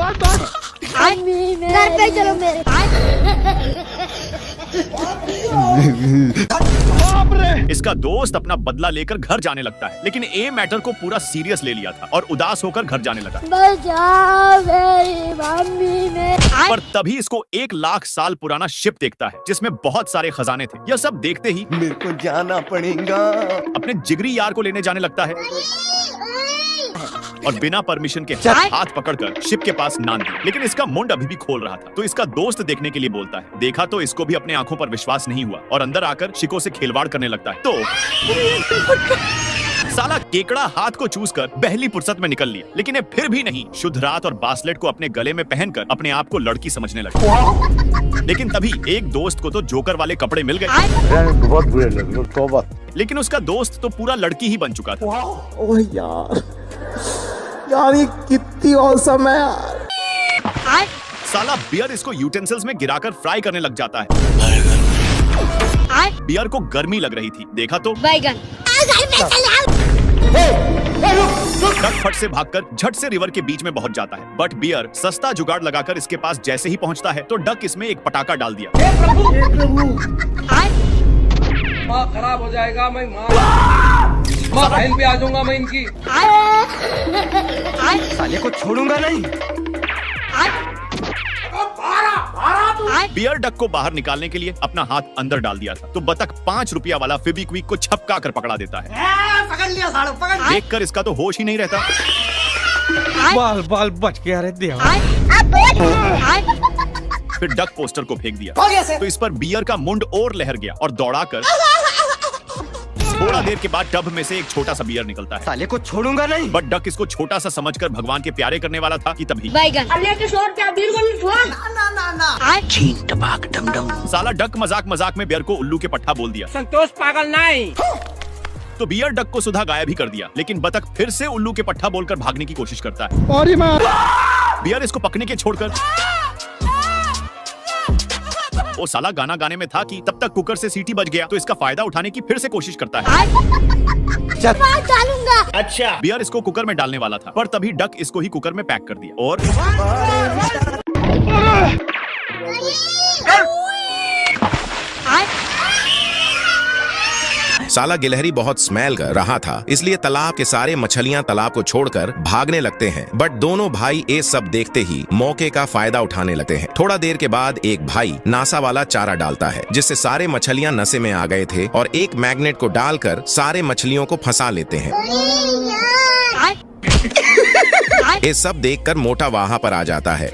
घर पे चलो मेरे। इसका दोस्त अपना बदला लेकर घर जाने लगता है, लेकिन ए मैटर को पूरा सीरियस ले लिया था और उदास होकर घर जाने लगा। बचाओ मेरी मम्मी ने। पर तभी इसको 1,00,000 साल पुराना शिप देखता है जिसमें बहुत सारे खजाने थे। यह सब देखते ही मेरे को जाना पड़ेगा। अपने जिगरी यार को लेने जाने लगता है और बिना परमिशन के हाथ पकड़कर शिप के पास नान दी। लेकिन इसका मुंड अभी भी खोल रहा था, तो इसका दोस्त देखने के लिए बोलता है। देखा तो इसको भी अपने आंखों पर विश्वास नहीं हुआ और अंदर आकर शिको से खिलवाड़ करने लगता है। तो साला केकड़ा हाथ को चूसकर पहली फुर्सत में निकल लिया, लेकिन ये फिर भी नहीं शुद्ध रात और बासलेट को अपने गले में पहनकर अपने आप को लड़की समझने लगा। लेकिन तभी एक दोस्त को तो जोकर वाले कपड़े मिल गए। बहुत बुरे लगे, तौबा। लेकिन उसका दोस्त तो पूरा लड़की ही बन चुका था। ओह यार ये कितनी औसम है यार। साला बियर इसको यूटेंसिल्स में गिराकर फ्राई करने लग जाता है। बियर को गर्मी लग रही थी, देखा तो बैगन। डक फट से भागकर झट से रिवर के बीच में पहुंच जाता है। बट बियर सस्ता जुगाड़ लगाकर इसके पास जैसे ही पहुंचता है तो डक इसमें एक पटाखा डाल दिया। माँ खराब हो जाएगा, मैं माँ बहन पे आ जाऊंगा मैं इनकी। साले को छोड़ूंगा नहीं। बियर डक को बाहर निकालने के लिए अपना हाथ अंदर डाल दिया था, तो बतख 5 रुपया वाला फेविक्विक को छपका कर पकड़ा देता है। पकड़ लिया सालो, पकड़। देखकर इसका तो होश ही नहीं रहता। बाल बाल बच गया रे देवा। फिर डक पोस्टर को फेंक दिया, हो गया सर। तो इस पर बियर का मुंड और लहर गया और दौड़ाकर थोड़ा देर के बाद टब में से एक छोटा सा बियर निकलता है। साले को छोड़ूंगा नहीं। बट डक इसको छोटा सा समझकर भगवान के प्यारे करने वाला था कि तभी बैगन। साला डक मजाक मजाक में बियर को उल्लू के पट्टा बोल दिया। संतोष पागल नहीं। तो बियर डक को सुधा गायब ही कर दिया, लेकिन बतख फिर से उल्लू के पट्टा बोलकर भागने की कोशिश करता है। बियर इसको पकड़ने के छोड़कर वो साला गाना गाने में था कि तब तक कुकर से सीटी बज गया, तो इसका फायदा उठाने की फिर से कोशिश करता है। डालूंगा। अच्छा, बियर इसको कुकर में डालने वाला था, पर तभी डक इसको ही कुकर में पैक कर दिया और साला गिलहरी बहुत स्मेल कर रहा था, इसलिए तालाब के सारे मछलियां तालाब को छोड़कर भागने लगते हैं। बट दोनों भाई ये सब देखते ही मौके का फायदा उठाने लगते हैं। थोड़ा देर के बाद एक भाई नासा वाला चारा डालता है, जिससे सारे मछलियां नशे में आ गए थे और एक मैग्नेट को डालकर सारे मछलियों को फंसा लेते हैं। ये सब देखकर मोटा वहाँ पर आ जाता है,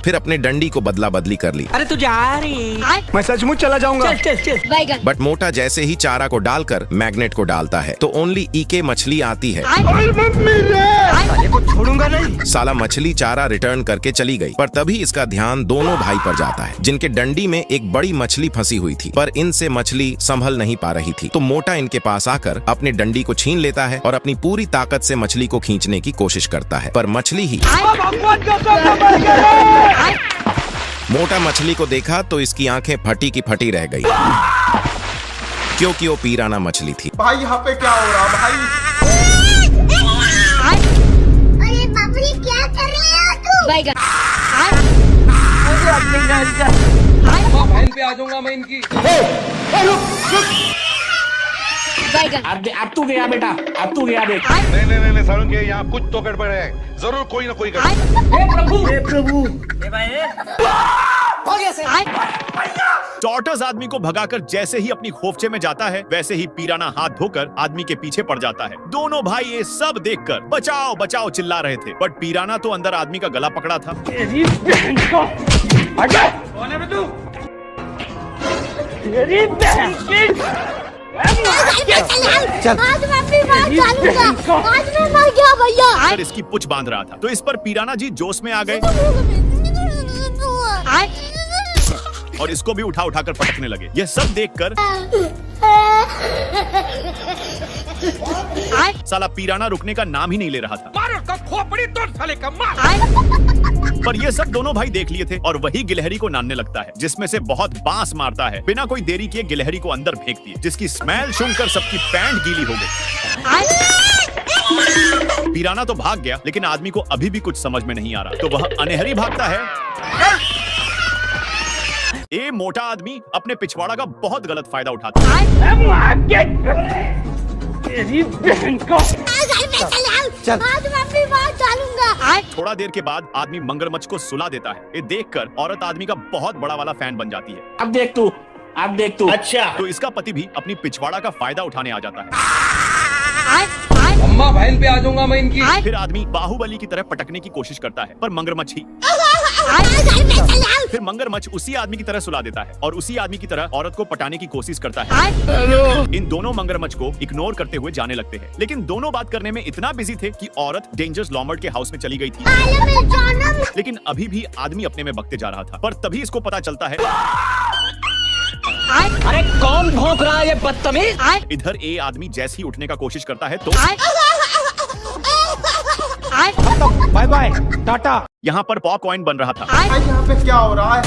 फिर अपने डंडी को बदला बदली कर ली। अरे तू जा रही। मैं सचमुच चला जाऊंगा। चल चल। बैगन। बट मोटा जैसे ही चारा को डालकर मैग्नेट को डालता है तो ओनली ईके मछली आती है। साले को छोड़ूंगा नहीं। साला मछली चारा रिटर्न करके चली गई, पर तभी इसका ध्यान दोनों भाई पर जाता है, जिनके डंडी में एक बड़ी मछली फंसी हुई थी, पर इनसे मछली संभल नहीं पा रही थी। तो मोटा इनके पास आकर अपने डंडी को छीन लेता है और अपनी पूरी ताकत से मछली को खींचने की कोशिश करता है, पर मछली ही मोटा मछली को देखा तो इसकी आंखें फटी की फटी रह गई, क्योंकि वो पीराना मछली थी। भाई यहाँ पे क्या हो रहा भाई? अरे बाप रे, क्या कर रहे हो तुम? बैगन। माँ बहन पे आ जाऊंगा मैं इनकी। बैगन। अब तू गया बेटा, अब तू गया बेटा। नहीं सारुण के यहाँ कुछ तो गड़बड़ है, जरूर कोई ना कोई गड़बड़। हो गया सर। टॉर्टस आदमी को भगाकर जैसे ही अपनी खोफचे में जाता है, वैसे ही पीराना हाथ धोकर आदमी के पीछे पड़ जाता है। दोनों भाई ये सब देखकर बचाओ बचाओ चिल्ला रहे थे, बट पीराना तो अंदर आदमी का गला पकड़ा था। आज मैं अपनी बात डालूंगा। आज मैं मर गया भैया। अगर इसकी पुछ बांध रहा था, तो इस पर पीराना जी जोश में आ गए और इसको भी उठा उठाकर पटकने लगे। यह सब देखकर साला पीराना रुकने का नाम ही नहीं ले रहा था। खोपड़ी तोड़ साले का मार। पर ये सब दोनों भाई देख लिए थे और वही गिलहरी को नानने लगता है, जिसमें से बहुत बांस मारता है। बिना कोई देरी किए गिलहरी को अंदर फेंक दिए, जिसकी स्मेल सुनकर सबकी पैंट गीली हो गई। पिराना तो भाग गया, लेकिन आदमी को अभी भी कुछ समझ में नहीं आ रहा, तो वह अनहरी भागता है। ये मोटा आदमी अपने पिछवाड़ा का बहुत गलत फायदा उठाता है। चल आज मम्मी बाहर डालूंगा। थोड़ा देर के बाद आदमी मगरमच्छ को सुला देता है। ये देखकर औरत आदमी का बहुत बड़ा वाला फैन बन जाती है। अब देख तू, अब देख तू। अच्छा, तो इसका पति भी अपनी पिछवाड़ा का फायदा उठाने आ जाता है। अम्मा बहन पे आ जाऊंगा मैं इनकी। फिर आदमी बाहुबली की तरह पटकने की कोशिश करता है, पर मगरमच्छ ही। फिर मगरमच्छ उसी आदमी की तरह सुला देता है और उसी आदमी की तरह औरत को पटाने की कोशिश करता है। इन दोनों मगरमच्छ को इग्नोर करते हुए जाने लगते हैं, लेकिन दोनों बात करने में इतना बिजी थे कि औरत डेंजर्स लॉमर्ड के हाउस में चली गई थी। लेकिन अभी भी आदमी अपने में बकते जा रहा था, पर तभी इसको पता चलता है अरे कौन भौंक रहा है ये बदतमीज? इधर ये आदमी जैसे ही उठने का कोशिश करता है तो बाय बाय टाटा। यहाँ पर पॉपकॉर्न बन रहा था। यहाँ पे क्या हो रहा है?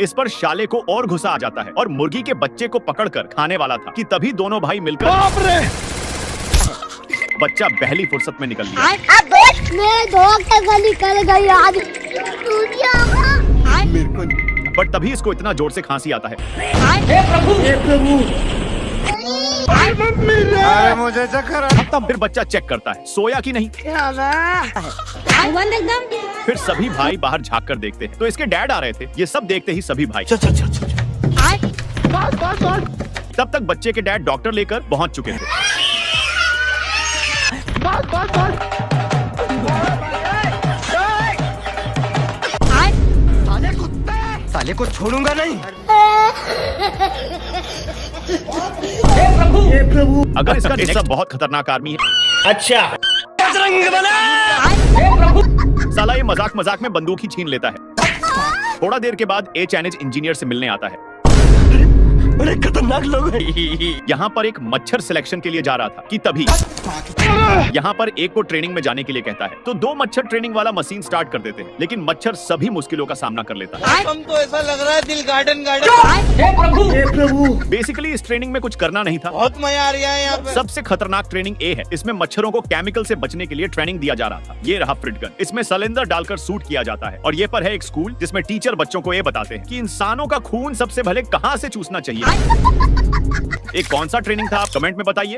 इस पर शाले को और गुस्सा आ जाता है और मुर्गी के बच्चे को पकड़कर खाने वाला था कि तभी दोनों भाई मिलकर बच्चा पहली फुर्सत में निकल लिया। मैं धोखे गली कर गई आज। पर तभी इसको इतना जोर से खांसी आता है। अरे मुझे चक्कर आ- तब फिर बच्चा चेक करता है सोया कि नहीं। बंद एकदम। फिर सभी भाई बाहर झांक कर देखते हैं, तो इसके डैड आ रहे थे। ये सब देखते ही सभी भाई तब तक बच्चे के डैड डॉक्टर लेकर पहुंच चुके थे। साले को छोड़ूंगा नहीं। अगर इसका नेक्स्ट बहुत खतरनाक आर्मी है। अच्छा। साला ये मजाक मजाक में बंदूक ही छीन लेता है। थोड़ा देर के बाद ए चैनेज इंजीनियर से मिलने आता है। बड़े खतरनाक लोग हैं। यहाँ पर एक मच्छर सिलेक्शन के लिए जा रहा था कि तभी यहाँ पर एक को ट्रेनिंग में जाने के लिए कहता है, तो दो मच्छर ट्रेनिंग वाला मशीन स्टार्ट कर देते हैं, लेकिन मच्छर सभी मुश्किलों का सामना कर लेता है। हमको ऐसा लग रहा है दिल गार्डन बेसिकली इस ट्रेनिंग में कुछ करना नहीं था। बहुत मजा आ रहा है यहाँ पे। सबसे खतरनाक ट्रेनिंग ए है। इसमें मच्छरों को केमिकल से बचने के लिए ट्रेनिंग दिया जा रहा था। ये रहा फ्रिट गन। इसमें सिलेंडर डालकर शूट किया जाता है। और ये पर है एक स्कूल जिसमें टीचर बच्चों को ये बताते हैं कि इंसानों का खून सबसे पहले कहाँ से चूसना चाहिए। एक कौन सा ट्रेनिंग था आप कमेंट में बताइए।